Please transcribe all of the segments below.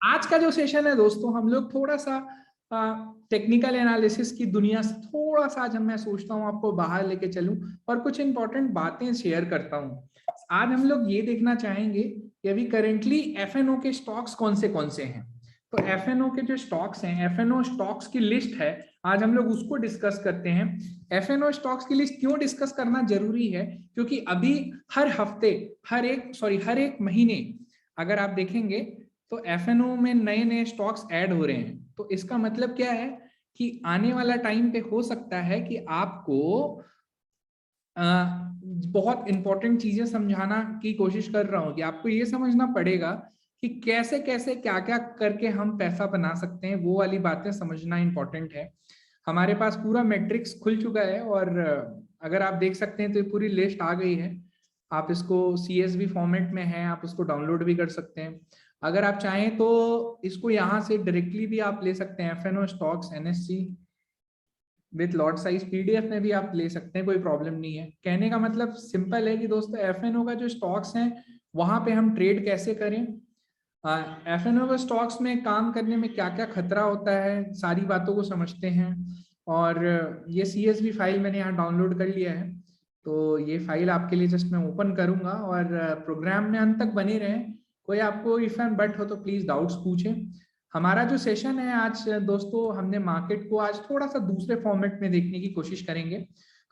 आज का जो सेशन है दोस्तों, हम लोग थोड़ा सा टेक्निकल एनालिसिस की दुनिया से थोड़ा सा आज मैं सोचता हूँ आपको बाहर लेके चलूं और कुछ इंपॉर्टेंट बातें शेयर करता हूँ। आज हम लोग ये देखना चाहेंगे कि अभी करेंटली एफएनओ के स्टॉक्स कौन से हैं। तो एफएनओ के जो स्टॉक्स हैं, एफएनओ स्टॉक्स की लिस्ट है, आज हम लोग उसको डिस्कस करते हैं। एफएनओ स्टॉक्स की लिस्ट क्यों डिस्कस करना जरूरी है? क्योंकि अभी हर हफ्ते, हर एक महीने अगर आप देखेंगे तो एफएनओ में नए नए स्टॉक्स ऐड हो रहे हैं। तो इसका मतलब क्या है कि आने वाला टाइम पे हो सकता है कि आपको बहुत इंपॉर्टेंट चीजें समझाना की कोशिश कर रहा हूं कि आपको ये समझना पड़ेगा कि कैसे कैसे क्या क्या करके हम पैसा बना सकते हैं। वो वाली बातें समझना इंपॉर्टेंट है। हमारे पास पूरा मैट्रिक्स खुल चुका है और अगर आप देख सकते हैं तो ये पूरी लिस्ट आ गई है। आप इसको CSV फॉर्मेट में है, आप उसको डाउनलोड भी कर सकते हैं। अगर आप चाहें तो इसको यहाँ से डायरेक्टली भी आप ले सकते हैं। F N O stocks NSE with lot size PDF में भी आप ले सकते हैं, कोई प्रॉब्लम नहीं है। कहने का मतलब सिंपल है कि दोस्तों एफएनओ का जो स्टॉक्स हैं वहां पे हम ट्रेड कैसे करें, एफएनओ के स्टॉक्स में काम करने में क्या क्या खतरा होता है, सारी बातों को समझते हैं। और ये CSV फाइल मैंने यहाँ डाउनलोड कर लिया है, तो ये फाइल आपके लिए जस्ट मैं ओपन करूंगा और प्रोग्राम में अंत तक बने रहें। कोई आपको इफ एंड बट हो तो प्लीज डाउट्स पूछें। हमारा जो सेशन है आज दोस्तों, हमने मार्केट को आज थोड़ा सा दूसरे फॉर्मेट में देखने की कोशिश करेंगे।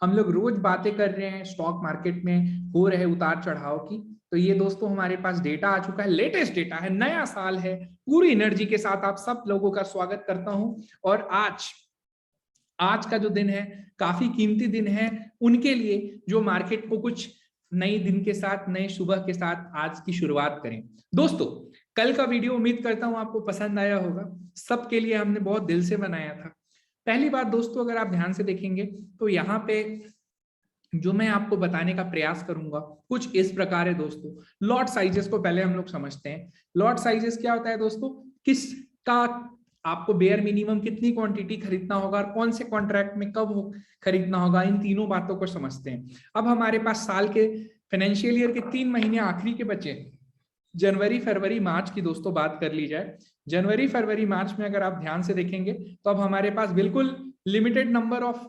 हम लोग रोज बातें कर रहे हैं स्टॉक मार्केट में हो रहे उतार चढ़ाव की। तो ये दोस्तों हमारे पास डेटा आ चुका है, लेटेस्ट डेटा है, नया साल है। पूरी एनर्जी के साथ आप सब लोगों का स्वागत करता हूं। और आज का जो दिन है काफी कीमती दिन है उनके लिए जो मार्केट को कुछ नई दिन के साथ, नए सुबह के साथ आज की शुरुआत करें। दोस्तों कल का वीडियो उम्मीद करता हूं आपको पसंद आया होगा। सबके लिए हमने बहुत दिल से बनाया था। पहली बात दोस्तों, अगर आप ध्यान से देखेंगे तो यहाँ पे जो मैं आपको बताने का प्रयास करूंगा कुछ इस प्रकार है दोस्तों। लॉट साइजेस को पहले हम लोग समझते हैं। लॉट साइजेस क्या होता है दोस्तों? किसका आपको बेयर मिनिमम कितनी क्वांटिटी खरीदना होगा और कौन से कॉन्ट्रैक्ट में कब खरीदना होगा, इन तीनों बातों को समझते हैं। अब हमारे पास साल के फाइनेंशियल ईयर के 3 महीने आखिरी के बचे, जनवरी फरवरी मार्च की दोस्तों बात कर ली जाए। जनवरी फरवरी मार्च में अगर आप ध्यान से देखेंगे तो अब हमारे पास बिल्कुल limited number of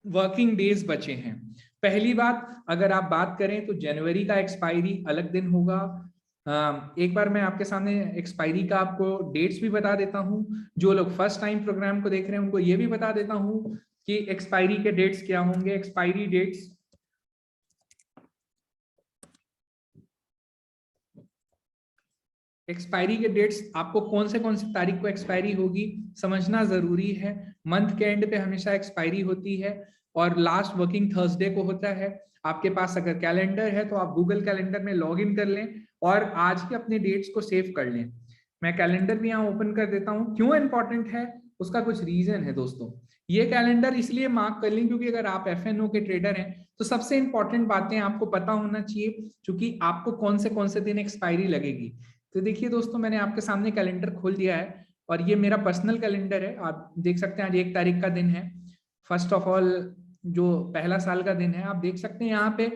working days बचे हैं। पहली बात, अगर आप बात करें तो जनवरी का एक्सपायरी अलग दिन होगा। एक बार मैं आपके सामने एक्सपायरी का आपको डेट्स भी बता देता हूं। जो लोग फर्स्ट टाइम प्रोग्राम को देख रहे हैं उनको ये भी बता देता हूं कि एक्सपायरी के डेट्स क्या होंगे। एक्सपायरी डेट्स के डेट्स आपको कौन से तारीख को एक्सपायरी होगी समझना जरूरी है। मंथ के एंड पे हमेशा एक्सपायरी होती है और लास्ट वर्किंग थर्सडे को होता है। आपके पास अगर कैलेंडर है तो आप गूगल कैलेंडर में लॉग इन कर लें और आज ही अपने डेट्स को सेव कर लें। मैं कैलेंडर भी यहाँ ओपन कर देता हूँ। क्यों इंपॉर्टेंट है उसका कुछ रीजन है दोस्तों। ये कैलेंडर इसलिए मार्क कर लें क्योंकि अगर आप एफएनओ के ट्रेडर हैं तो सबसे इंपॉर्टेंट बातें आपको पता होना चाहिए, क्योंकि आपको कौन से दिन एक्सपायरी लगेगी। तो देखिए दोस्तों, मैंने आपके सामने कैलेंडर खोल दिया है और ये मेरा पर्सनल कैलेंडर है। आप देख सकते हैं आज 1 तारीख का दिन है। फर्स्ट ऑफ ऑल जो पहला साल का दिन है, आप देख सकते हैं यहाँ पे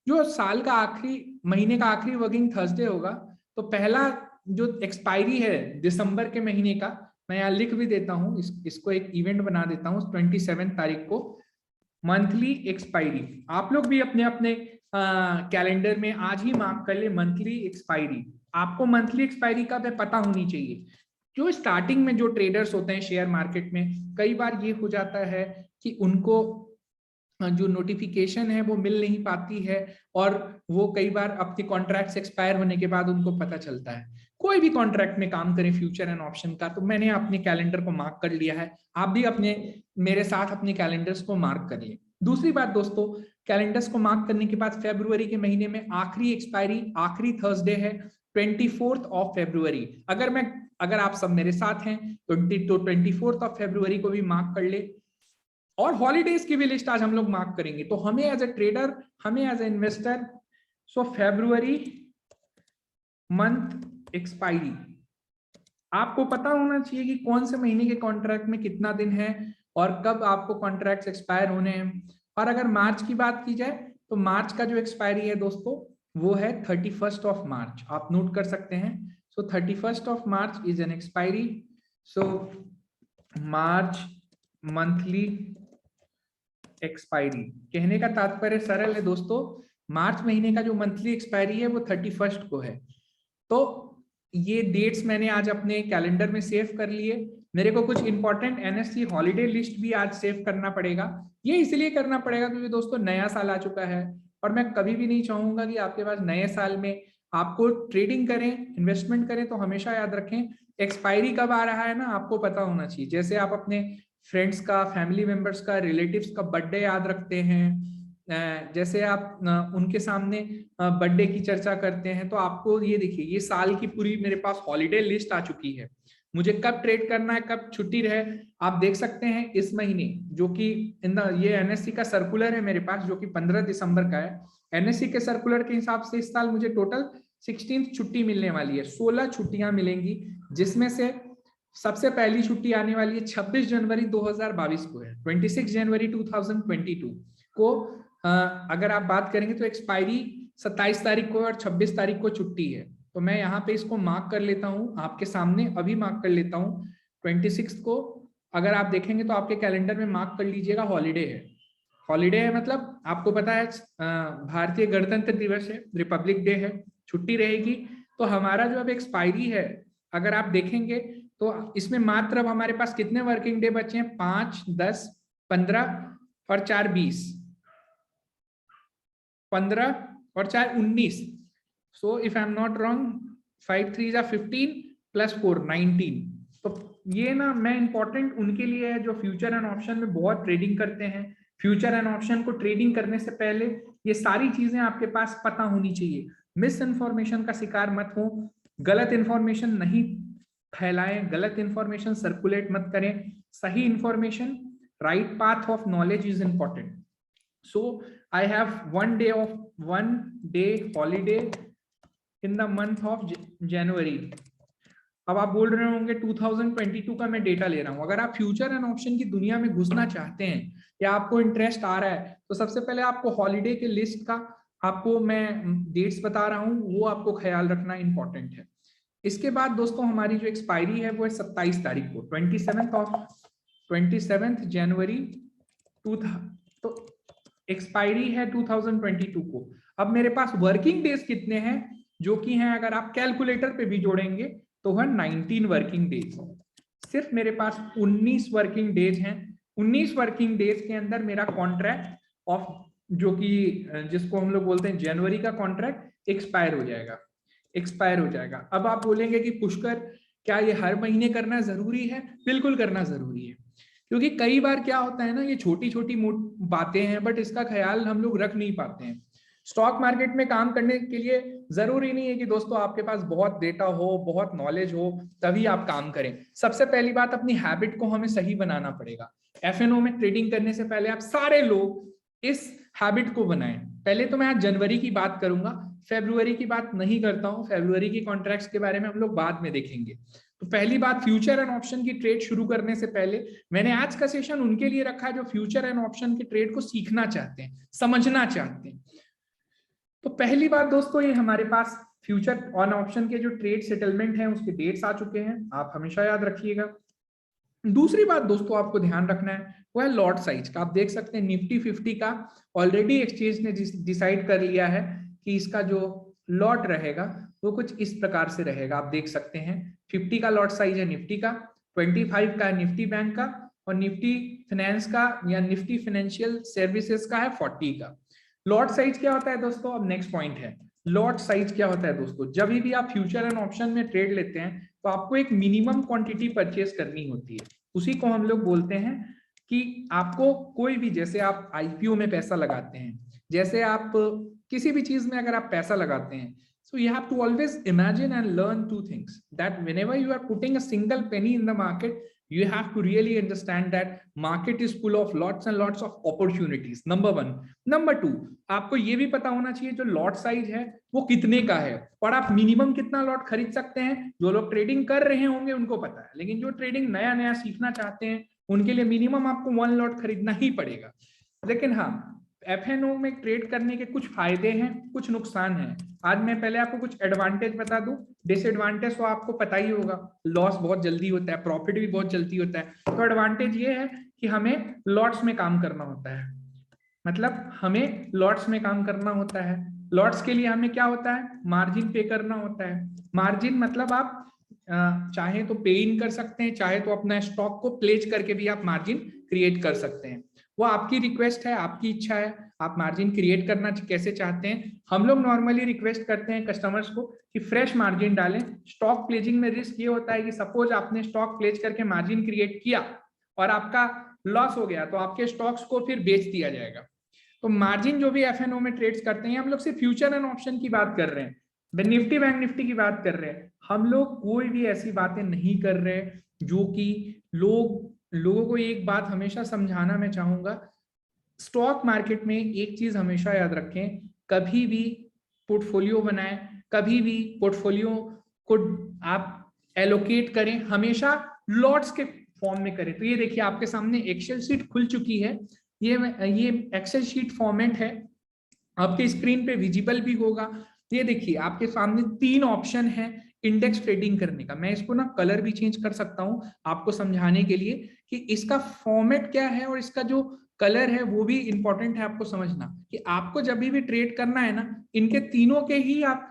जो साल का आखिरी महीने का आखिरी वर्किंग थर्सडे होगा। तो पहला जो एक्सपायरी है दिसंबर के महीने का, मैं यहाँ लिख भी देता हूँ, इसको एक इवेंट बना देता हूँ। 27 तारीख को मंथली एक्सपायरी। आप लोग भी अपने अपने कैलेंडर में आज ही मार्क कर ले मंथली एक्सपायरी। आपको मंथली एक्सपायरी का भी पता होनी चाहिए। जो स्टार्टिंग में जो ट्रेडर्स होते हैं शेयर मार्केट में, कई बार ये हो जाता है कि उनको जो नोटिफिकेशन है वो मिल नहीं पाती है और वो कई बार अपने कॉन्ट्रैक्ट्स एक्सपायर होने के बाद उनको पता चलता है। कोई भी कॉन्ट्रैक्ट में काम करें फ्यूचर एंड ऑप्शन का, तो मैंने अपने कैलेंडर को मार्क कर लिया है। आप भी अपने मेरे साथ अपने कैलेंडर्स को मार्क करिए। दूसरी बात दोस्तों, कैलेंडर्स को मार्क करने के बाद फरवरी के महीने में आखिरी एक्सपायरी आखिरी थर्सडे है 24 फरवरी। अगर आप सब मेरे साथ हैं तो 24 फरवरी को भी मार्क कर ले। और हॉलीडेज की भी लिस्ट आज हम लोग मार्क करेंगे। तो हमें एज ए ट्रेडर, हमें एज ए इन्वेस्टर, सो फरवरी मंथ एक्सपायरी आपको पता होना चाहिए कि कौन से महीने के कॉन्ट्रैक्ट में कितना दिन है और कब आपको कॉन्ट्रैक्ट्स एक्सपायर होने हैं। और अगर मार्च की बात की जाए तो मार्च का जो एक्सपायरी है दोस्तों वो है 31 मार्च। आप नोट कर सकते हैं। So 31st of March is an expiry. So March monthly expiry, कहने का तात्पर्य सरल है दोस्तों, मार्च महीने का जो मंथली एक्सपायरी है वो 31st को है। तो ये डेट्स मैंने आज अपने कैलेंडर में सेव कर लिए। मेरे को कुछ इंपॉर्टेंट एनएससी हॉलीडे लिस्ट भी आज सेव करना पड़ेगा। ये इसलिए करना पड़ेगा क्योंकि दोस्तों नया साल आ चुका है और मैं कभी भी नहीं चाहूंगा कि आपके पास नए साल में आपको ट्रेडिंग करें, इन्वेस्टमेंट करें, तो हमेशा याद रखें एक्सपायरी कब आ रहा है ना, आपको पता होना चाहिए। जैसे आप अपने फ्रेंड्स का, फैमिली मेंबर्स का, रिलेटिव्स का बर्थडे याद रखते हैं, जैसे आप उनके सामने बर्थडे की चर्चा करते हैं, तो आपको ये देखिए ये साल की पूरी मेरे पास हॉलीडे लिस्ट आ चुकी है। मुझे कब ट्रेड करना है, कब छुट्टी रहे, आप देख सकते हैं इस महीने, जो कि ये एनएससी का सर्कुलर है मेरे पास, जो कि 15 दिसंबर का है। एनएससी के सर्कुलर के हिसाब से इस साल मुझे टोटल 16 छुट्टी मिलने वाली है, 16 छुट्टियां मिलेंगी, जिसमें से सबसे पहली छुट्टी आने वाली है 26 जनवरी 2022 को है। 26 जनवरी 2022 को अगर आप बात करेंगे तो एक्सपायरी 27 तारीख को और 26 तारीख को छुट्टी है। तो मैं यहाँ पे इसको मार्क कर लेता हूँ आपके सामने, अभी मार्क कर लेता हूँ 26 को। अगर आप देखेंगे तो आपके कैलेंडर में मार्क कर लीजिएगा, हॉलीडे है। हॉलीडे है मतलब आपको पता है भारतीय गणतंत्र दिवस है, रिपब्लिक डे है, छुट्टी रहेगी। तो हमारा जो अब एक्सपायरी है अगर आप देखेंगे तो इसमें मात्र अब हमारे पास कितने वर्किंग डे बचे हैं, 5, 10, 15 और 4, 20, 15 और 4, 19। So if I am not wrong 5 3 15 plus 4 19। तो ये ना मैं इंपॉर्टेंट उनके लिए है जो फ्यूचर एंड ऑप्शन में बहुत ट्रेडिंग करते हैं। फ्यूचर एंड ऑप्शन को ट्रेडिंग करने से पहले ये सारी चीजें आपके पास पता होनी चाहिए। मिस इन्फॉर्मेशन का शिकार मत हो, गलत इन्फॉर्मेशन नहीं फैलाएं, गलत इन्फॉर्मेशन सर्कुलेट मत करें। सही information, right path of knowledge is important. So I have one day holiday in the month of January। अब आप बोल रहे होंगे 2022 का मैं डेटा ले रहा हूं। अगर आप फ्यूचर एंड ऑप्शन की दुनिया में घुसना चाहते हैं या आपको इंटरेस्ट आ रहा है तो सबसे पहले आपको हॉलीडे के लिस्ट का आपको मैं डेट्स बता रहा हूं, वो आपको ख्याल रखना इंपॉर्टेंट है। इसके बाद दोस्तों हमारी जो एक्सपायरी है वो है 27 तारीख को, 27 जनवरी 2000। तो एक्सपायरी है 2022 को। अब मेरे पास वर्किंग डेज कितने हैं, जो कि हैं अगर आप कैलकुलेटर पे भी जोड़ेंगे तो है 19 वर्किंग डेज। सिर्फ मेरे पास 19 वर्किंग डेज हैं। 19 वर्किंग डेज के अंदर मेरा कॉन्ट्रैक्ट ऑफ, जो कि जिसको हम लोग बोलते हैं जनवरी का कॉन्ट्रैक्ट, एक्सपायर हो जाएगा। अब आप बोलेंगे कि पुष्कर क्या ये हर महीने करना जरूरी है? बिल्कुल करना जरूरी है, क्योंकि कई बार क्या होता है ना, ये छोटी छोटी बातें हैं बट इसका ख्याल हम लोग रख नहीं पाते हैं। स्टॉक मार्केट में काम करने के लिए जरूरी नहीं है कि दोस्तों आपके पास बहुत डेटा हो, बहुत नॉलेज हो तभी आप काम करें। सबसे पहली बात, अपनी हैबिट को हमें सही बनाना पड़ेगा। एफएनओ में ट्रेडिंग करने से पहले आप सारे लोग इस हैबिट को बनाएं। पहले तो मैं आज जनवरी की बात करूंगा, फरवरी की बात नहीं करता हूं। फरवरी की कॉन्ट्रैक्ट्स के बारे में हम लोग बाद में देखेंगे। तो पहली बात, फ्यूचर एंड ऑप्शन की ट्रेड शुरू करने से पहले मैंने आज का सेशन उनके लिए रखा है जो फ्यूचर एंड ऑप्शन की ट्रेड को सीखना चाहते हैं, समझना चाहते हैं। तो पहली बात दोस्तों, ये हमारे पास फ्यूचर ऑन ऑप्शन के जो ट्रेड सेटलमेंट हैं उसके डेट्स आ चुके हैं, आप हमेशा याद रखिएगा। दूसरी बात दोस्तों आपको ध्यान रखना है वो है लॉट साइज का। आप देख सकते हैं निफ्टी 50 का ऑलरेडी एक्सचेंज ने डिसाइड कर लिया है कि इसका जो लॉट रहेगा वो कुछ इस प्रकार से रहेगा। आप देख सकते हैं 50 का लॉट साइज है निफ्टी का, 25 का है निफ्टी बैंक का, और निफ्टी फाइनेंस का या निफ्टी फाइनेंशियल सर्विसेज का है 40 का। लॉट साइज क्या होता है दोस्तों? अब नेक्स्ट पॉइंट है, लॉट साइज क्या होता है दोस्तों? जब भी आप फ्यूचर एंड ऑप्शन में ट्रेड लेते हैं तो आपको एक मिनिमम क्वांटिटी परचेज करनी होती है, उसी को हम लोग बोलते हैं कि आपको कोई भी, जैसे आप आईपीओ में पैसा लगाते हैं, जैसे आप किसी भी चीज में अगर आप पैसा लगाते हैं, so you have to always imagine and learn two things, that whenever you are putting a single penny in the market, you have to really understand that market is full of lots and lots of opportunities, number one। number two, आपको ये भी पता होना चाहिए जो lot size है वो कितने का है और आप मिनिमम कितना लॉट खरीद सकते हैं। जो लोग ट्रेडिंग कर रहे होंगे उनको पता है, लेकिन जो ट्रेडिंग नया नया सीखना चाहते हैं उनके लिए मिनिमम आपको 1 लॉट खरीदना ही पड़ेगा। लेकिन हाँ, एफएनओ में ट्रेड करने के कुछ फायदे हैं, कुछ नुकसान हैं। आज मैं पहले आपको कुछ एडवांटेज बता दूं। डिसएडवांटेज तो आपको पता ही होगा, लॉस बहुत जल्दी होता है, प्रॉफिट भी बहुत जल्दी होता है। तो एडवांटेज ये है कि हमें लॉट्स में काम करना होता है, मतलब हमें लॉट्स में काम करना होता है। लॉट्स के लिए हमें क्या होता है, मार्जिन पे करना होता है। मार्जिन मतलब आप चाहे तो पे इन कर सकते हैं, चाहे तो अपना स्टॉक को प्लेज करके भी आप मार्जिन क्रिएट कर सकते हैं। वो आपकी रिक्वेस्ट है, आपकी इच्छा है, आप मार्जिन क्रिएट करना कैसे चाहते हैं। हम लोग नॉर्मली रिक्वेस्ट करते हैं कस्टमर्स को कि फ्रेश मार्जिन डालें। स्टॉक प्लेजिंग में रिस्क ये होता है कि सपोज आपने स्टॉक प्लेज करके मार्जिन क्रिएट किया और आपका लॉस हो गया, तो आपके स्टॉक्स को फिर बेच दिया जाएगा। तो मार्जिन जो भी एफएनओ में ट्रेड्स करते हैं, हम लोग सिर्फ फ्यूचर एंड ऑप्शन की बात कर रहे हैं, निफ्टी बैंक निफ्टी की बात कर रहे हैं। हम लोग कोई भी ऐसी बातें नहीं कर रहे जो कि लोगों को एक बात हमेशा समझाना मैं चाहूंगा, स्टॉक मार्केट में एक चीज हमेशा याद रखें, कभी भी पोर्टफोलियो बनाएं, कभी भी पोर्टफोलियो को आप एलोकेट करें, हमेशा लॉट्स के फॉर्म में करें। तो ये देखिए आपके सामने एक्सेल शीट खुल चुकी है। ये एक्सेल शीट फॉर्मेट है, आपके स्क्रीन पे विजिबल भी होगा। ये देखिए आपके सामने 3 ऑप्शन है इंडेक्स ट्रेडिंग करने का। मैं इसको ना कलर भी चेंज कर सकता हूं आपको समझाने के लिए कि इसका फॉर्मेट क्या है, और इसका जो कलर है वो भी इंपॉर्टेंट है आपको समझना, कि आपको जब भी ट्रेड करना है ना, इनके तीनों के ही आप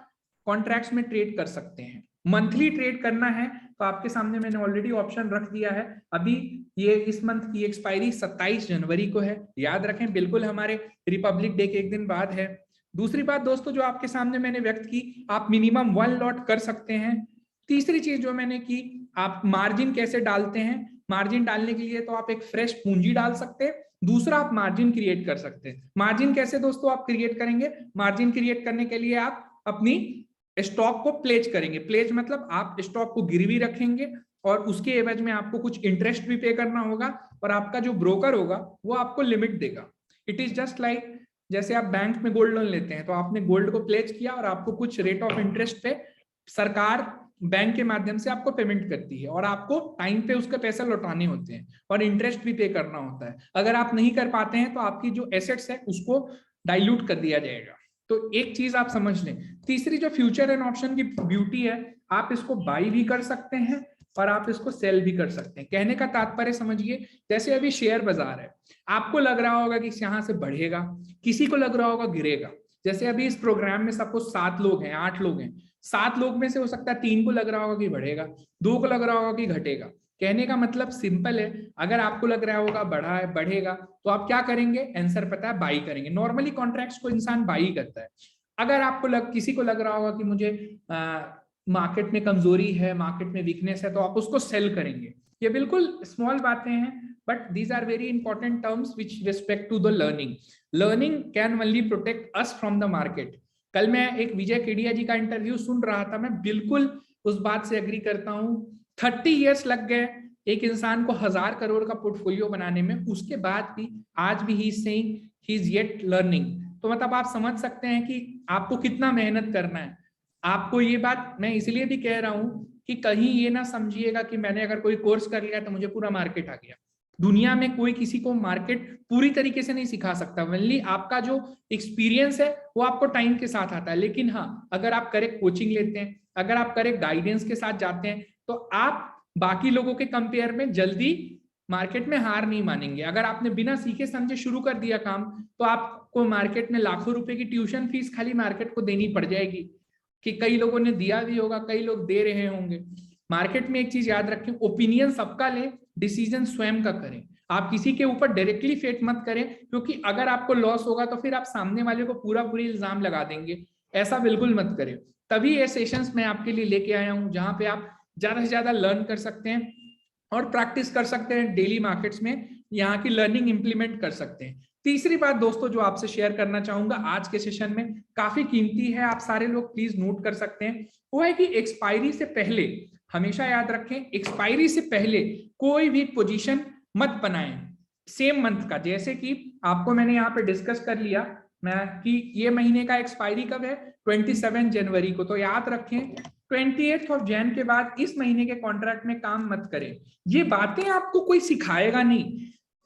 कॉन्ट्रैक्ट्स में ट्रेड कर सकते हैं। मंथली ट्रेड करना है तो आपके सामने मैंने ऑलरेडी ऑप्शन रख दिया है। अभी ये इस मंथ की एक्सपायरी 27 जनवरी को है, याद रखें, बिल्कुल हमारे रिपब्लिक डे के एक दिन बाद है। दूसरी बात दोस्तों जो आपके सामने मैंने व्यक्त की, आप मिनिमम 1 लॉट कर सकते हैं। तीसरी चीज जो मैंने की, आप मार्जिन कैसे डालते हैं। मार्जिन डालने के लिए तो आप एक फ्रेश पूंजी डाल सकते हैं, दूसरा आप मार्जिन क्रिएट कर सकते हैं। मार्जिन कैसे दोस्तों आप क्रिएट करेंगे, मार्जिन क्रिएट करने के लिए आप अपनी स्टॉक को प्लेज करेंगे। प्लेज मतलब आप स्टॉक को गिरवी रखेंगे और उसके एवज में आपको कुछ इंटरेस्ट भी पे करना होगा, और आपका जो ब्रोकर होगा वो आपको लिमिट देगा। इट इज जस्ट लाइक जैसे आप बैंक में गोल्ड लोन लेते हैं, तो आपने गोल्ड को प्लेज किया और आपको कुछ रेट ऑफ इंटरेस्ट पे सरकार बैंक के माध्यम से आपको पेमेंट करती है, और आपको टाइम पे उसका पैसा लौटाने होते हैं और इंटरेस्ट भी पे करना होता है। अगर आप नहीं कर पाते हैं तो आपकी जो एसेट्स है उसको डाइल्यूट कर दिया जाएगा। तो एक चीज आप समझ लें। तीसरी जो फ्यूचर एंड ऑप्शन की ब्यूटी है, आप इसको बाई भी कर सकते हैं और आप इसको सेल भी कर सकते हैं। कहने का तात्पर्य समझिए, जैसे अभी शेयर बाजार है, आपको लग रहा होगा कि यहाँ से बढ़ेगा, किसी को लग रहा होगा गिरेगा। जैसे अभी इस प्रोग्राम में सबको 7 लोग हैं, 8 लोग हैं, 7 लोग में से हो सकता है 3 को लग रहा होगा कि बढ़ेगा, 2 को लग रहा होगा कि घटेगा। कहने का मतलब सिंपल है, अगर आपको लग रहा होगा बढ़ा है बढ़ेगा तो आप क्या करेंगे, आंसर पता है, बाई करेंगे। नॉर्मली कॉन्ट्रैक्ट्स को इंसान बाई करता है। अगर आपको किसी को लग रहा होगा कि मुझे मार्केट में कमजोरी है, मार्केट में वीकनेस है, तो आप उसको सेल करेंगे। ये बिल्कुल स्मॉल बातें हैं, but these are very important terms which respect to the learning. Learning can only protect us from the market. कल मैं एक विजय केडिया जी का इंटरव्यू सुन रहा था, मैं बिल्कुल उस बात से एग्री करता हूं। 30 इयर्स लग गए एक इंसान को 1000 करोड़ का पोर्टफोलियो बनाने में, उसके बाद भी आज भी he is saying he is yet learning. तो मतलब आप समझ सकते हैं कि आपको कितना मेहनत करना है। आपको ये बात मैं इसलिए भी कह रहा हूं कि कहीं ये ना समझिएगा कि मैंने अगर कोई कोर्स कर लिया तो मुझे पूरा मार्केट आ गया। दुनिया में कोई किसी को मार्केट पूरी तरीके से नहीं सिखा सकता। ओनली आपका जो एक्सपीरियंस है वो आपको टाइम के साथ आता है। लेकिन हाँ, अगर आप करेक्ट कोचिंग लेते हैं, अगर आप करेक्ट गाइडेंस के साथ जाते हैं, तो आप बाकी लोगों के कंपेयर में जल्दी मार्केट में हार नहीं मानेंगे। अगर आपने बिना सीखे समझे शुरू कर दिया काम, तो आपको मार्केट में लाखों रुपए की ट्यूशन फीस खाली मार्केट को देनी पड़ जाएगी, कि कई लोगों ने दिया भी होगा, कई लोग दे रहे होंगे। मार्केट में एक चीज याद रखें, ओपिनियन सबका ले, डिसीजन स्वयं का करें। आप किसी के ऊपर डायरेक्टली फेट मत करें, क्योंकि अगर आपको लॉस होगा तो फिर आप सामने वाले को पूरी इल्जाम लगा देंगे। ऐसा बिल्कुल मत करें। तभी ये सेशंस मैं आपके लिए लेके आया हूं, जहां पे आप ज्यादा से ज्यादा लर्न कर सकते हैं और प्रैक्टिस कर सकते हैं डेली मार्केट्स में, यहाँ की लर्निंग इंप्लीमेंट कर सकते हैं। तीसरी बात दोस्तों जो आपसे शेयर करना चाहूंगा आज के सेशन में, काफी कीमती है, आप सारे लोग प्लीज नोट कर सकते हैं, वो है कि एक्सपायरी से पहले, हमेशा याद रखें, एक्सपायरी से पहले कोई भी पोजीशन मत बनाएं सेम मंथ का। जैसे कि आपको मैंने यहाँ पे डिस्कस कर लिया मैं कि ये महीने का एक्सपायरी कब है, 27 जनवरी को, तो याद रखें 28 ऑफ जैन के बाद इस महीने के कॉन्ट्रैक्ट में काम मत करें। ये बातें आपको कोई सिखाएगा नहीं,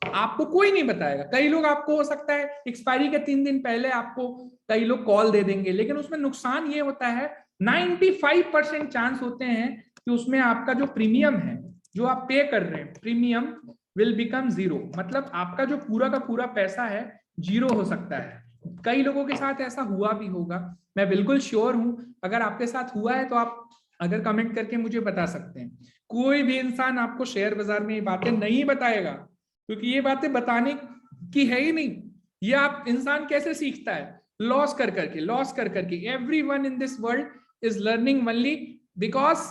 आपको कोई नहीं बताएगा। कई लोग आपको हो सकता है एक्सपायरी के 3 दिन पहले आपको कई लोग कॉल दे देंगे, लेकिन उसमें नुकसान ये होता है 95% चांस होते हैं कि उसमें आपका जो प्रीमियम है, जो आप पे कर रहे हैं, प्रीमियम विल बिकम जीरो, मतलब आपका जो पूरा का पूरा पैसा है जीरो हो सकता है। कई लोगों के साथ ऐसा हुआ भी होगा, मैं बिल्कुल श्योर हूं। अगर आपके साथ हुआ है तो आप अगर कमेंट करके मुझे बता सकते हैं। कोई भी इंसान आपको शेयर बाजार में ये बातें नहीं बताएगा, क्योंकि ये बातें बताने की है ही नहीं। ये आप इंसान कैसे सीखता है? लॉस कर करके, लॉस कर करके। Everyone in this world is learning only because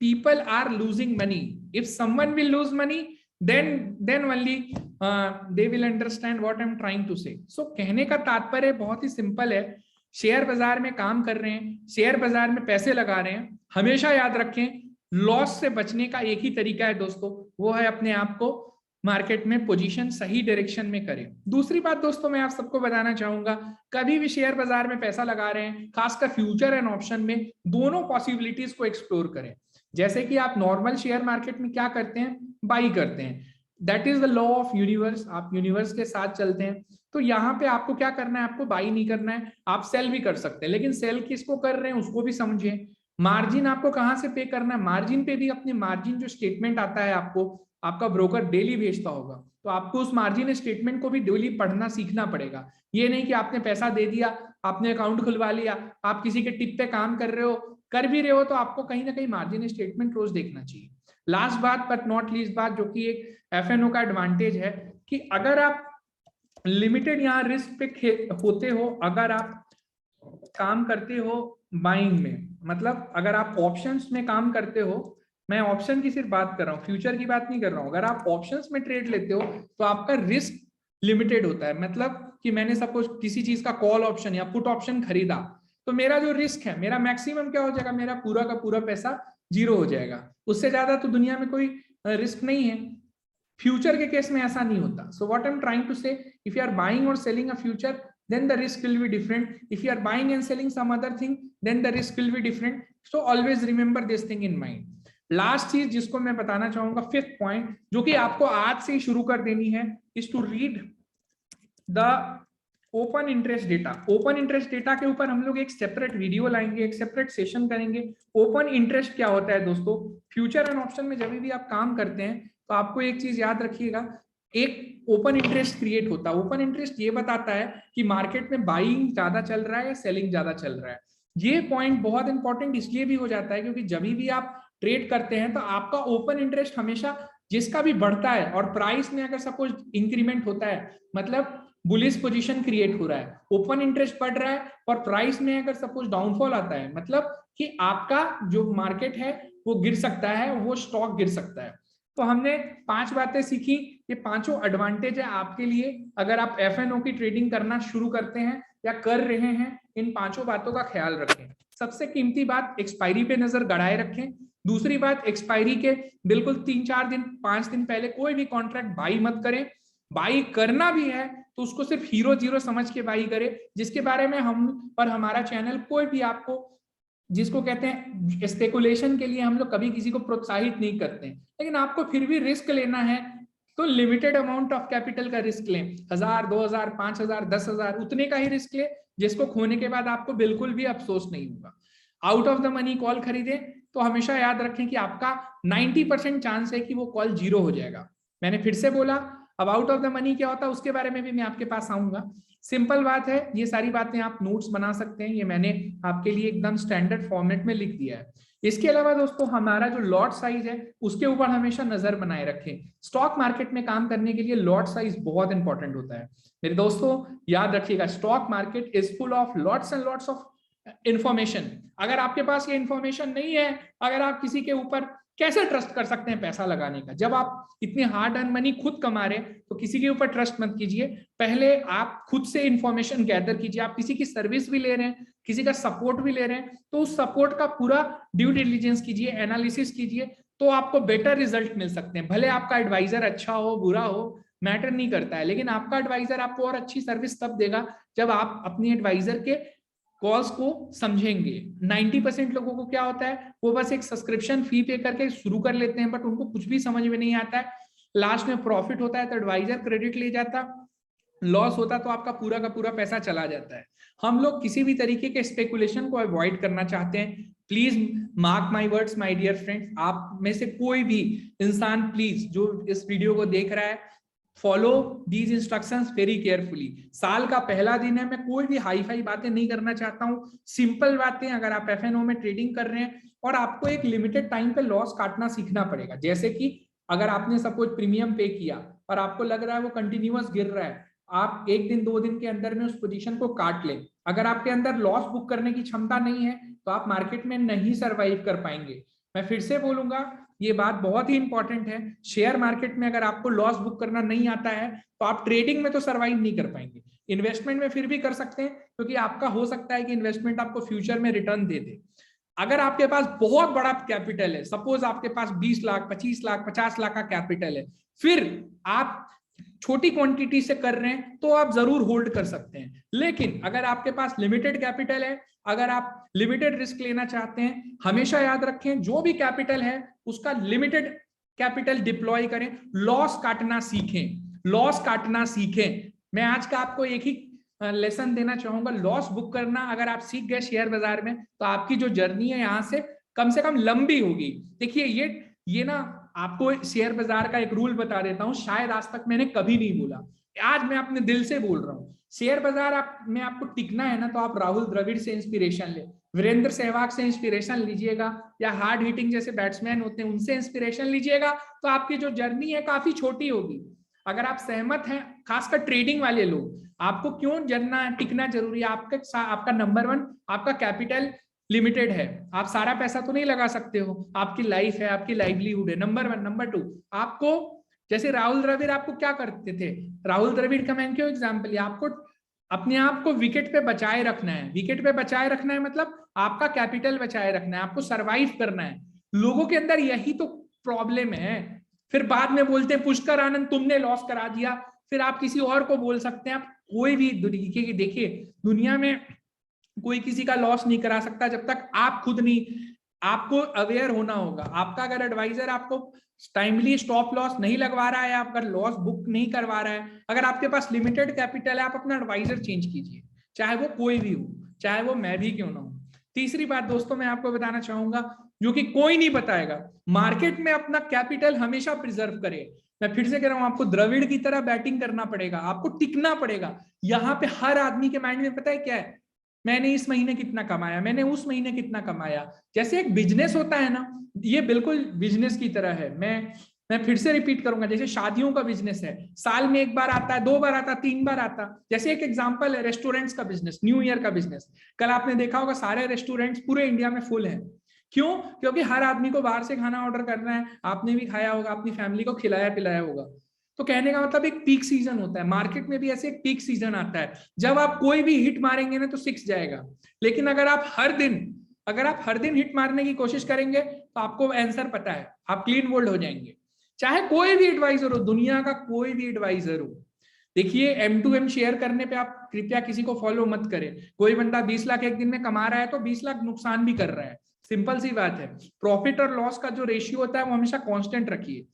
people are losing money. If someone will lose money, then only they will understand what I'm trying to say. So कहने का तात्पर्य बहुत ही सिंपल है। Share बाजार में काम कर रहे हैं, शेयर बाजार में पैसे लगा रहे हैं, हमेशा याद रखें लॉस से बचने का एक ही तरीका है दोस्तों, वो है अपने आप को मार्केट में पोजीशन सही डायरेक्शन में करें। दूसरी बात दोस्तों मैं आप सबको बताना चाहूंगा, कभी भी शेयर बाजार में पैसा लगा रहे हैं, खासकर फ्यूचर एंड ऑप्शन में, दोनों पॉसिबिलिटीज को एक्सप्लोर करें। जैसे कि आप नॉर्मल शेयर मार्केट में क्या करते हैं, बाई करते हैं, that is the law of universe, आप यूनिवर्स के साथ चलते हैं। तो यहाँ पे आपको क्या करना है, आपको बाई नहीं करना है, आप सेल भी कर सकते हैं, लेकिन सेल किसको कर रहे हैं उसको भी समझिए। मार्जिन आपको कहाँ से पे करना है, मार्जिन पे भी अपने मार्जिन जो स्टेटमेंट आता है आपको, आपका ब्रोकर डेली भेजता होगा, तो आपको उस मार्जिन स्टेटमेंट को भी डेली पढ़ना सीखना पड़ेगा। ये नहीं कि आपने पैसा दे दिया, आपने अकाउंट खुलवा लिया, आप किसी के टिप पे काम कर रहे हो, कर भी रहे हो तो आपको कहीं ना कहीं मार्जिन स्टेटमेंट रोज देखना चाहिए। लास्ट बात बट नॉट लीस्ट बात, जो कि एक एफएनओ का एडवांटेज है, कि अगर आप लिमिटेड यहाँ रिस्क पे होते हो, अगर आप काम करते हो बाइंग में, मतलब अगर आप ऑप्शंस में काम करते हो, मैं ऑप्शन की सिर्फ बात कर रहा हूँ, फ्यूचर की बात नहीं कर रहा हूँ, अगर आप ऑप्शंस में ट्रेड लेते हो तो आपका रिस्क लिमिटेड होता है। मतलब कि मैंने सपोज किसी चीज का कॉल ऑप्शन या पुट ऑप्शन खरीदा, तो मेरा जो रिस्क है, मेरा मैक्सिमम क्या हो जाएगा, मेरा पूरा का पूरा पैसा जीरो हो जाएगा, उससे ज्यादा तो दुनिया में कोई रिस्क नहीं है। फ्यूचर के केस में ऐसा नहीं होता। So what I am trying to say, if you are buying और selling a future, then the risk will be different. If you are buying and selling some other thing, then the risk will be different. So always remember this thing in mind. Last चीज जिसको मैं बताना चाहूंगा, fifth point, जो कि आपको आज से ही शुरू कर देनी है, is to read the open interest data. Open interest data के ऊपर हम लोग एक सेपरेट वीडियो लाएंगे, एक सेपरेट सेशन करेंगे। ओपन इंटरेस्ट क्या होता है दोस्तों, फ्यूचर एंड ऑप्शन में जब भी आप काम करते हैं तो आपको एक चीज याद रखिएगा, एक ओपन इंटरेस्ट क्रिएट होता है। ओपन इंटरेस्ट ये बताता है कि मार्केट में बाइंग ज्यादा चल रहा है या सेलिंग ज्यादा चल रहा है। ये पॉइंट बहुत इंपॉर्टेंट इसलिए भी हो जाता है क्योंकि जब भी आप ट्रेड करते हैं तो आपका ओपन इंटरेस्ट हमेशा जिसका भी बढ़ता है, और प्राइस में अगर सपोज इंक्रीमेंट होता है, मतलब बुलिश पोजीशन क्रिएट हो रहा है, ओपन इंटरेस्ट बढ़ रहा है, और प्राइस में अगर सपोज डाउनफॉल आता है, मतलब कि आपका जो मार्केट है वो गिर सकता है, वो स्टॉक गिर सकता है। तो हमने 5 बातें सीखी, ये पांचों एडवांटेज है आपके लिए अगर आप एफएनओ की ट्रेडिंग करना शुरू करते हैं या कर रहे हैं। इन पांचों बातों का ख्याल रखें। सबसे कीमती बात, एक्सपायरी पे नजर गड़ाए रखें। दूसरी बात, एक्सपायरी के बिल्कुल 3-4 दिन 5 दिन पहले कोई भी कॉन्ट्रैक्ट बाई मत करें। बाई करना भी है तो उसको सिर्फ हीरो जीरो समझ के बाई करें, जिसके बारे में हम और हमारा चैनल कोई भी आपको, जिसको कहते हैं स्पेकुलेशन के लिए, हम लोग कभी किसी को प्रोत्साहित नहीं करते हैं। लेकिन आपको फिर भी रिस्क लेना है तो लिमिटेड अमाउंट ऑफ कैपिटल का रिस्क लें, 1000, 2000, 5000, 10,000, उतने का ही रिस्क ले जिसको खोने के बाद आपको बिल्कुल भी अफसोस नहीं होगा। Out of the money call खरीदें तो हमेशा याद रखें कि आपका 90% चांस है कि वो कॉल जीरो हो जाएगा। मैंने फिर से बोला, अब आउट ऑफ द मनी क्या होता है उसके बारे में भी मैं आपके पास आऊंगा। सिंपल बात है, ये सारी बातें आप नोट्स बना सकते हैं, ये मैंने आपके लिए एकदम स्टैंडर्ड फॉर्मेट में लिख दिया है। इसके अलावा दोस्तों, हमारा जो लॉट साइज है उसके ऊपर हमेशा नजर बनाए रखें। स्टॉक मार्केट में काम करने के लिए लॉट साइज बहुत इंपॉर्टेंट होता है मेरे दोस्तों, याद रखिएगा। Stock market is full of lots and lots of information. अगर आपके पास ये इंफॉर्मेशन नहीं है, अगर आप किसी के ऊपर कैसे ट्रस्ट कर सकते हैं पैसा लगाने का? जब आप इतने हार्ड अर्न मनी खुद कमा रहे तो किसी के ऊपर ट्रस्ट मत कीजिए। पहले आप खुद से इंफॉर्मेशन गैदर कीजिए। आप किसी की सर्विस भी ले रहे हैं, किसी का सपोर्ट भी ले रहे हैं, तो उस सपोर्ट का पूरा ड्यू डिलिजेंस कीजिए, एनालिसिस कीजिए, तो आपको बेटर रिजल्ट मिल सकते हैं। भले आपका एडवाइजर अच्छा हो बुरा हो, मैटर नहीं करता है, लेकिन आपका एडवाइजर आपको और अच्छी सर्विस तब देगा जब आप अपनी एडवाइजर के कॉज को समझेंगे। 90% लोगों को क्या होता है, वो बस एक सब्सक्रिप्शन फी पे करके शुरू कर लेते हैं, बट उनको कुछ भी समझ में नहीं आता है। लास्ट में प्रॉफिट होता है तो एडवाइजर क्रेडिट ले जाता, लॉस होता तो आपका पूरा का पूरा पैसा चला जाता है। हम लोग किसी भी तरीके के स्पेकुलेशन को अवॉइड करना चाहते हैं। Please mark my words my dear friends, आप में से कोई भी इंसान प्लीज जो इस वीडियो को देख रहा है, follow these instructions very carefully. साल का पहला दिन है, मैं कोई भी हाई फाई बातें नहीं करना चाहता हूं, सिंपल बातें। अगर आप एफएनओ में ट्रेडिंग कर रहे हैं और आपको एक लिमिटेड टाइम पे लॉस काटना सीखना पड़ेगा, जैसे कि अगर आपने सपोज प्रीमियम पे किया और आपको लग रहा है वो कंटिन्यूअस गिर रहा है, आप एक दिन 2 दिन के अंदर में उस पोजीशन को काट लें। अगर आपके अंदर लॉस बुक करने की क्षमता नहीं है तो आप मार्केट में नहीं सरवाइव कर पाएंगे। मैं फिर से बोलूंगा, ये बात बहुत ही इंपॉर्टेंट है। शेयर मार्केट में अगर आपको लॉस बुक करना नहीं आता है तो आप ट्रेडिंग में तो सरवाइव नहीं कर पाएंगे। इन्वेस्टमेंट में फिर भी कर सकते हैं, क्योंकि आपका हो सकता है कि इन्वेस्टमेंट आपको फ्यूचर में रिटर्न दे दे। अगर आपके पास बहुत बड़ा कैपिटल है, सपोज आपके पास 20 लाख 25 लाख 50 लाख का कैपिटल है, फिर आप छोटी क्वांटिटी से कर रहे हैं तो आप जरूर होल्ड कर सकते हैं। लेकिन अगर आपके पास लिमिटेड कैपिटल है, अगर आप लिमिटेड रिस्क लेना चाहते हैं, हमेशा याद रखें जो भी कैपिटल है उसका लिमिटेड कैपिटल डिप्लॉय करें, लॉस काटना सीखें, लॉस काटना सीखें। मैं आज का आपको एक ही लेसन देना चाहूंगा, लॉस बुक करना अगर आप सीख गए शेयर बाजार में तो आपकी जो जर्नी है यहां से कम लंबी होगी। देखिए ये ना, आपको शेयर बाजार का एक रूल बता देता हूं, शायद आज तक मैंने कभी नहीं बोला, आज मैं अपने दिल से बोल रहा हूं। शेयर बाजार में आपको टिकना है ना, तो आप राहुल द्रविड़ से इंस्पिरेशन ले, वीरेंद्र सहवाग से इंस्पिरेशन लीजिएगा, या हार्ड हिटिंग जैसे बैट्समैन होते हैं उनसे इंस्पिरेशन लीजिएगा, तो आपकी जो जर्नी है काफी छोटी होगी। अगर आप सहमत हैं, खासकर ट्रेडिंग वाले लोग, आपको क्यों जानना टिकना जरूरी है, आपका नंबर 1 आपका कैपिटल लिमिटेड है, आप सारा पैसा तो नहीं लगा सकते हो, आपकी लाइफ है, आपकी लाइवलीहुड है, नंबर 1। नंबर 2, आपको जैसे राहुल द्रविड़ आपको क्या करते थे, राहुल द्रविड़ का मैं क्यों एग्जाम्पल, आपको अपने आप को विकेट पे बचाए रखना है। विकेट पे बचाए रखना है मतलब आपका कैपिटल बचाए रखना है, आपको सरवाइव करना है। लोगों के अंदर यही तो प्रॉब्लम है, फिर बाद में बोलते हैं पुष्कर आनंद तुमने लॉस करा दिया, फिर आप किसी और को बोल सकते हैं। आप कोई भी देखिए दुनिया में कोई किसी का लॉस नहीं करा सकता जब तक आप खुद नहीं, आपको अवेयर होना होगा। आपका अगर एडवाइजर आपको टाइमली स्टॉप लॉस नहीं लगवा रहा है, आप अगर लॉस बुक नहीं करवा रहा है, अगर आपके पास लिमिटेड कैपिटल है, आप अपना एडवाइजर चेंज कीजिए, चाहे वो कोई भी हो, चाहे वो मैं भी क्यों ना हो। तीसरी बात दोस्तों मैं आपको बताना चाहूंगा, जो कि कोई नहीं बताएगा, मार्केट में अपना कैपिटल हमेशा प्रिजर्व करे। मैं फिर से कह रहा हूं, आपको द्रविड़ की तरह बैटिंग करना पड़ेगा, आपको टिकना पड़ेगा। यहाँ पे हर आदमी के माइंड में पता है क्या है, मैंने इस महीने कितना कमाया, मैंने उस महीने कितना कमाया। जैसे एक बिजनेस होता है ना, ये बिल्कुल बिजनेस की तरह है। मैं फिर से रिपीट करूंगा, जैसे शादियों का बिजनेस है, साल में 1 बार आता है, 2 बार आता है, 3 बार आता है। जैसे एक एग्जांपल है रेस्टोरेंट्स का बिजनेस, न्यू ईयर का बिजनेस। कल आपने देखा होगा सारे रेस्टोरेंट्स पूरे इंडिया में फुल है। क्यों? क्योंकि हर आदमी को बाहर से खाना ऑर्डर करना है, आपने भी खाया होगा, अपनी फैमिली को खिलाया पिलाया होगा। तो कहने का मतलब एक पीक सीजन होता है, मार्केट में भी ऐसे एक पीक सीजन आता है, जब आप कोई भी हिट मारेंगे ना तो 6 जाएगा। लेकिन अगर आप हर दिन हिट मारने की कोशिश करेंगे तो आपको आंसर पता है, आप क्लीन बोल्ड हो जाएंगे। चाहे कोई भी एडवाइजर हो, दुनिया का कोई भी एडवाइजर हो। देखिए M2M शेयर करने पे आप कृपया किसी को फॉलो मत करें। कोई बंदा 20 लाख एक दिन में कमा रहा है तो 20 लाख नुकसान भी कर रहा है, सिंपल सी बात है। प्रॉफिट और लॉस का जो रेशियो होता है वो हमेशा कांस्टेंट रखिए।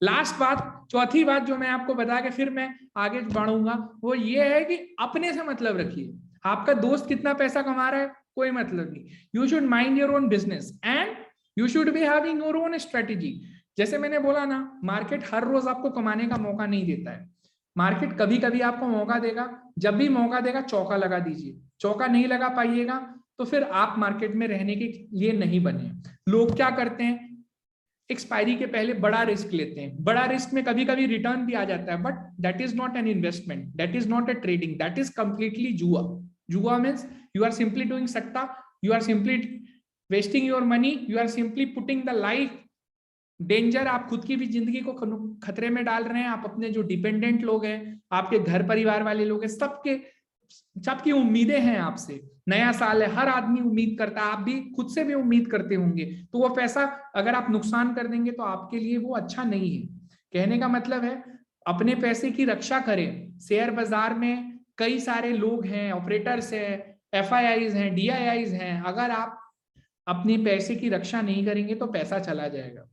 लास्ट बात, चौथी बात जो मैं आपको बता के फिर मैं आगे बढ़ूंगा, वो ये है कि अपने से मतलब रखिए। आपका दोस्त कितना पैसा कमा रहा है कोई मतलब नहीं, you should mind your own business and you should be having your own strategy. जैसे मैंने बोला ना, मार्केट हर रोज आपको कमाने का मौका नहीं देता है, मार्केट कभी कभी आपको मौका देगा। जब भी मौका देगा चौका लगा दीजिए, चौका नहीं लगा पाइएगा तो फिर आप मार्केट में रहने के लिए नहीं बने। लोग क्या करते हैं, एक्सपायरी के पहले बड़ा रिस्क लेते हैं, बड़ा रिस्क में कभी कभी रिटर्न भी आ जाता है, but that is not an investment, that is not a trading, that is completely जुआ। जुआ means you are simply doing सट्टा, you are simply wasting your money, you are simply putting the life danger. आप खुद की भी जिंदगी को खतरे में डाल रहे हैं, आप अपने जो डिपेंडेंट लोग हैं, आपके घर परिवार वाले लोग हैं, सबकी उम्मीदें हैं आपसे। नया साल है, हर आदमी उम्मीद करता है, आप भी खुद से भी उम्मीद करते होंगे, तो वो पैसा अगर आप नुकसान कर देंगे तो आपके लिए वो अच्छा नहीं है। कहने का मतलब है अपने पैसे की रक्षा करें। शेयर बाजार में कई सारे लोग हैं, ऑपरेटर्स हैं, FIIs हैं, DIIs हैं, अगर आप अपने पैसे की रक्षा नहीं करेंगे तो पैसा चला जाएगा।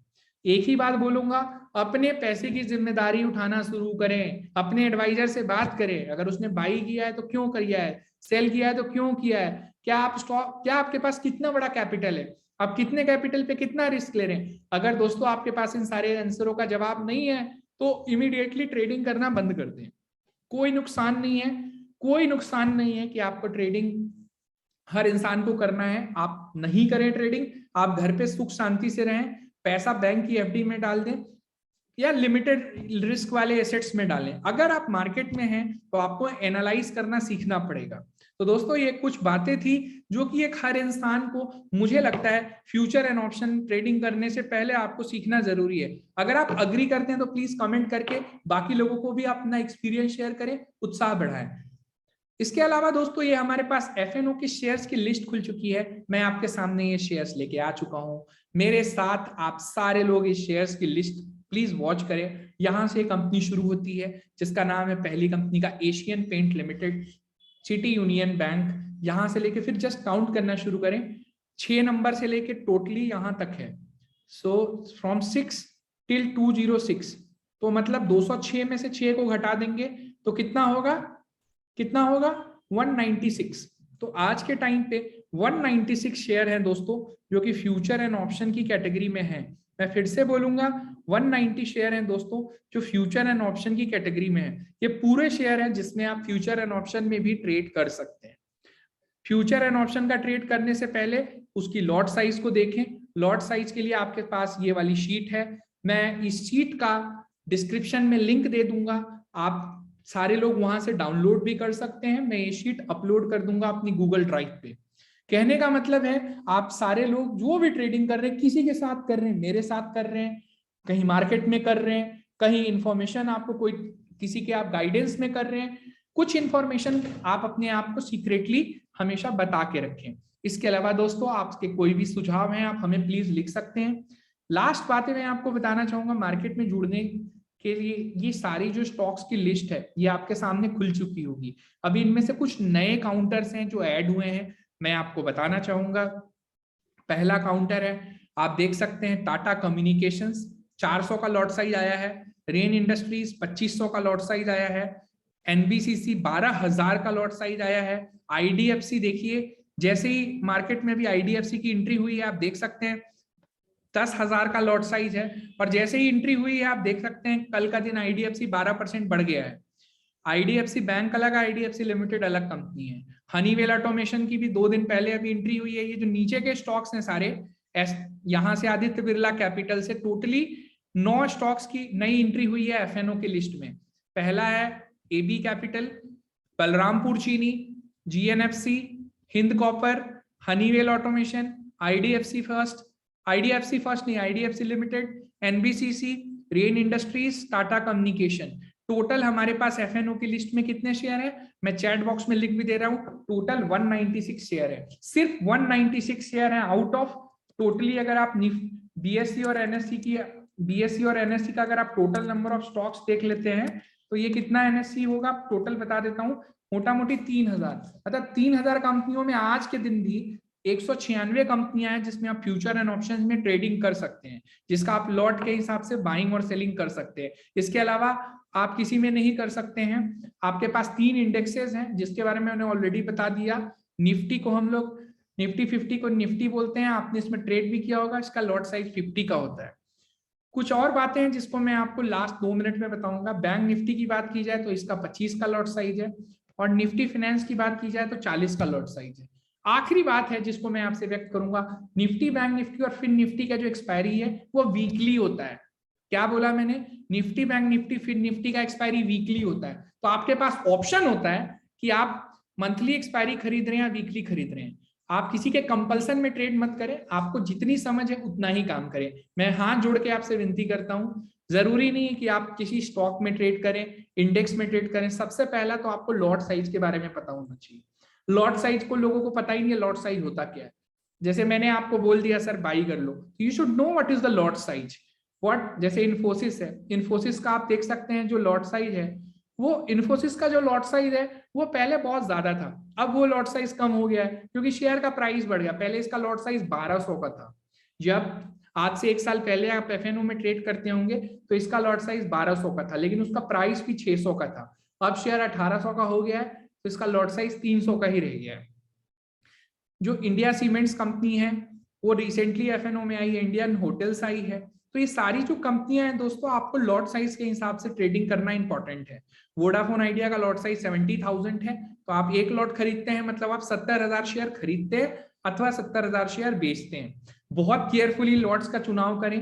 एक ही बात बोलूंगा, अपने पैसे की जिम्मेदारी उठाना शुरू करें, अपने एडवाइजर से बात करें, अगर उसने बाई किया है तो क्यों किया है, सेल किया है तो क्यों किया है, क्या आप स्टॉक, क्या आपके पास कितना बड़ा कैपिटल है, आप कितने कैपिटल पे कितना रिस्क ले रहे हैं। अगर दोस्तों आपके पास इन सारे आंसरों का जवाब नहीं है तो इमीडिएटली ट्रेडिंग करना बंद कर दें। कोई नुकसान नहीं है, कोई नुकसान नहीं है कि आपको ट्रेडिंग हर इंसान को करना है, आप नहीं करें ट्रेडिंग, आप घर पे सुख शांति से रहें, पैसा बैंक की एफडी में डाल दें या लिमिटेड रिस्क वाले एसेट्स में डालें। अगर आप मार्केट में हैं तो आपको एनालाइज करना सीखना पड़ेगा। तो दोस्तों ये कुछ बातें थी जो कि एक हर इंसान को, मुझे लगता है फ्यूचर एंड ऑप्शन ट्रेडिंग करने से पहले आपको सीखना जरूरी है। अगर आप अग्री करते हैं तो प्लीज कमेंट करके बाकी लोगों को भी अपना एक्सपीरियंस शेयर करें, उत्साह बढ़ाएं। इसके अलावा दोस्तों ये हमारे पास एफएनओ की शेयर्स की लिस्ट खुल चुकी है, मैं आपके सामने ये शेयर्स लेके आ चुका हूं। मेरे साथ आप सारे लोग इस शेयर्स की लिस्ट प्लीज वॉच करें। यहां से कंपनी शुरू होती है जिसका नाम है, पहली कंपनी का Asian Paint Limited, City Union Bank. यहां से लेके फिर जस्ट काउंट करना शुरू करें, 6 नंबर से लेके टोटली यहां तक है। सो फ्रॉम 6 टिल 206, तो मतलब 206 में से 6 को घटा देंगे तो कितना होगा, कितना होगा 196। तो आज के टाइम पे 196 शेयर हैं दोस्तों जो कि फ्यूचर एंड ऑप्शन की कैटेगरी में है। मैं फिर से बोलूंगा 190 शेयर हैं दोस्तों जो फ्यूचर एंड ऑप्शन की कैटेगरी में है। ये पूरे शेयर हैं जिसमें आप फ्यूचर एंड ऑप्शन में भी ट्रेड कर सकते हैं। फ्यूचर एंड ऑप्शन का ट्रेड करने से पहले उसकी लॉट साइज को देखें। लॉट साइज के लिए आपके पास ये वाली शीट है, मैं इस शीट का डिस्क्रिप्शन में लिंक दे दूंगा, आप सारे लोग वहां से डाउनलोड भी कर सकते हैं। मैं ये शीट अपलोड कर दूंगा अपनी गूगल ड्राइव पे। कहने का मतलब है आप सारे लोग जो भी ट्रेडिंग कर रहे हैं, किसी के साथ कर रहे हैं, मेरे साथ कर रहे हैं, कहीं मार्केट में कर रहे हैं, कहीं इंफॉर्मेशन आपको कोई किसी के आप गाइडेंस में कर रहे हैं, कुछ इंफॉर्मेशन आप अपने आप को सीक्रेटली हमेशा बता के रखें। इसके अलावा दोस्तों आपके कोई भी सुझाव हैं आप हमें प्लीज लिख सकते हैं। लास्ट बातें मैं आपको बताना चाहूंगा, मार्केट में जुड़ने के लिए ये सारी जो स्टॉक्स की लिस्ट है ये आपके सामने खुल चुकी होगी। अभी इनमें से कुछ नए काउंटर्स हैं जो ऐड हुए हैं, मैं आपको बताना चाहूंगा। पहला काउंटर है, आप देख सकते हैं टाटा कम्युनिकेशंस 400 का लॉट साइज आया है, रेन इंडस्ट्रीज 2500 का लॉट साइज आया है, एनबीसीसी 12,000 का लॉट साइज आया है, आईडीएफसी देखिए जैसे ही मार्केट में भी आईडीएफसी की एंट्री हुई है आप देख सकते हैं 10,000 का लॉट साइज है, और जैसे ही एंट्री हुई है आप देख सकते हैं कल का दिन आईडीएफसी 12% बढ़ गया है। आईडीएफसी बैंक अलग, आईडीएफसी लिमिटेड अलग कंपनी है। हनीवेल ऑटोमेशन की भी 2 दिन पहले अभी एंट्री हुई है। ये जो नीचे के स्टॉक्स हैं सारे, यहां से आदित्य बिरला कैपिटल से टोटली 9 स्टॉक्स की नई एंट्री हुई है एफएनओ की लिस्ट में। पहला है AB capital, Balrampur Chini, GNFC, Hind copper, Honeywell automation, IDFC first नहीं, IDFC limited, NBCC, Rain industries, Tata communication. Total हमारे पास एफएनओ की लिस्ट में कितने शेयर है, मैं चैट बॉक्स में लिख भी दे रहा हूं, टोटल 196 शेयर है। सिर्फ 196 शेयर है आउट ऑफ टोटली, अगर आप बीएससी और एनएससी का अगर आप टोटल नंबर ऑफ स्टॉक्स देख लेते हैं तो ये कितना एनएससी होगा, टोटल बता देता हूं, मोटा मोटी 3000। मतलब 3000 कंपनियों में आज के दिन भी 196 कंपनियां हैं जिसमें आप फ्यूचर एंड ऑप्शंस में ट्रेडिंग कर सकते हैं, जिसका आप लॉट के हिसाब से बाइंग और सेलिंग कर सकते हैं। इसके अलावा आप किसी में नहीं कर सकते हैं। आपके पास 3 इंडेक्सेस हैं जिसके बारे में मैंने ऑलरेडी बता दिया। निफ्टी को हम लोग निफ्टी 50 को निफ्टी बोलते हैं, आपने इसमें ट्रेड भी किया होगा, इसका लॉट साइज 50 का होता है। कुछ और बातें हैं जिसको मैं आपको लास्ट 2 मिनट में बताऊंगा। बैंक निफ्टी की बात की जाए तो इसका 25 का लॉट साइज है, और निफ्टी फाइनेंस की बात की जाए तो 40 का लॉट साइज है। आखिरी बात है जिसको मैं आपसे व्यक्त करूंगा, निफ्टी, बैंक निफ्टी और फिन निफ्टी का जो एक्सपायरी है वो वीकली होता है। क्या बोला मैंने, Nifty, bank Nifty, Fin Nifty का एक्सपायरी वीकली होता है। तो आपके पास ऑप्शन होता है कि आप मंथली एक्सपायरी खरीद रहे हैं या वीकली खरीद रहे हैं। आप किसी के कंपल्सन में ट्रेड मत करें, आपको जितनी समझ है उतना ही काम करें। मैं हाथ जोड़ के आपसे विनती करता हूं, जरूरी नहीं है कि आप किसी स्टॉक में ट्रेड करें, इंडेक्स में ट्रेड करें। सबसे पहला तो आपको लॉट साइज के बारे में पता होना चाहिए। लॉट साइज को लोगों को पता ही नहीं है लॉट साइज होता क्या है। जैसे मैंने आपको बोल दिया सर बाई कर लो, you should know what is the lot size. What, जैसे इन्फोसिस है, इन्फोसिस का आप देख सकते हैं जो लॉट साइज है, वो इन्फोसिस का जो लॉट साइज है वो पहले बहुत ज्यादा था, अब वो लॉट साइज कम हो गया है क्योंकि शेयर का प्राइस बढ़ गया। पहले इसका लॉट साइज 1200 का था, जब आज से 1 साल पहले आप एफएनओ में ट्रेड करते होंगे तो इसका लॉट साइज 1200 का था, लेकिन उसका प्राइस भी 600 का था। अब शेयर 1800 का हो गया है तो इसका लॉट साइज 300 का ही रह गया है। जो इंडिया सीमेंट्स कंपनी है वो रिसेंटली एफएनओ में आई है, इंडियन होटल्स आई है। तो ये सारी जो कंपनियां हैं दोस्तों, आपको लॉट साइज के हिसाब से ट्रेडिंग करना इंपॉर्टेंट है। वोडाफोन आइडिया का लॉट साइज 70,000 है, तो आप 1 लॉट खरीदते हैं मतलब आप 70,000 शेयर खरीदते हैं अथवा 70,000 शेयर बेचते हैं। बहुत केयरफुली लॉट्स का चुनाव करें।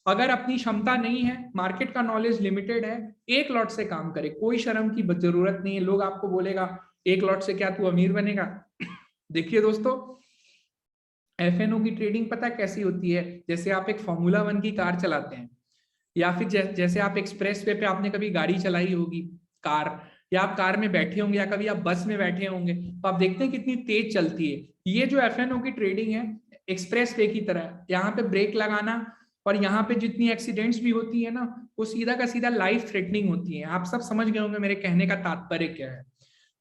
अगर अपनी क्षमता नहीं है, मार्केट का नॉलेज लिमिटेड है, 1 लॉट से काम करें, कोई शर्म की जरूरत नहीं है। लोग आपको बोलेगा 1 लॉट से क्या तू अमीर बनेगा? देखिए दोस्तों, एफएनओ की ट्रेडिंग पता कैसी होती है? जैसे आप एक फॉर्मूला 1 की कार चलाते हैं, या फिर जैसे आप एक्सप्रेस वे पे आपने कभी गाड़ी चलाई होगी कार, या आप कार में बैठे होंगे या कभी आप बस में बैठे होंगे, तो आप देखते हैं कितनी तेज चलती है। ये जो एफएनओ की ट्रेडिंग है एक्सप्रेस वे की तरह, यहाँ पे ब्रेक लगाना और यहाँ पे जितनी एक्सीडेंट्स भी होती है ना, वो सीधा का सीधा लाइफ थ्रेटनिंग होती है। आप सब समझ गए होंगे मेरे कहने का तात्पर्य क्या है।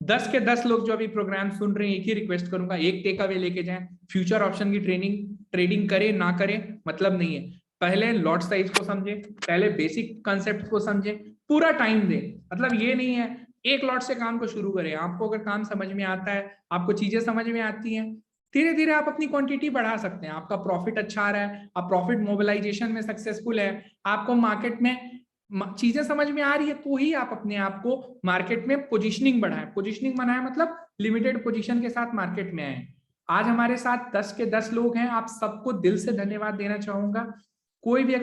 10 के 10 लोग जो अभी प्रोग्राम सुन रहे हैं, एक ही रिक्वेस्ट करूंगा, एक टेक अवे लेके जाएं। फ्यूचर ऑप्शन की ट्रेडिंग करें ना करें मतलब नहीं है, पहले लॉट साइज को समझे, पहले बेसिक कॉन्सेप्ट को समझे, पूरा टाइम दें। मतलब ये नहीं है 1 लॉट से काम को शुरू करें। आपको अगर काम समझ में आता है, आपको चीजें समझ में आती हैं, धीरे धीरे आप अपनी क्वांटिटी बढ़ा सकते हैं। आपका प्रॉफिट अच्छा आ रहा है, आप प्रॉफिट मोबिलाइजेशन में सक्सेसफुल है, आपको मार्केट में चीजें समझ में आ रही है, तो ही आप अपने आप को मार्केट में पोजीशनिंग बढ़ाएं। पोजीशनिंग बनाए मतलब लिमिटेड पोजीशन के साथ मार्केट में आए। आज हमारे साथ 10 के 10 लोग हैं, आप सबको दिल से धन्यवाद देना चाहूंगा। कोई भी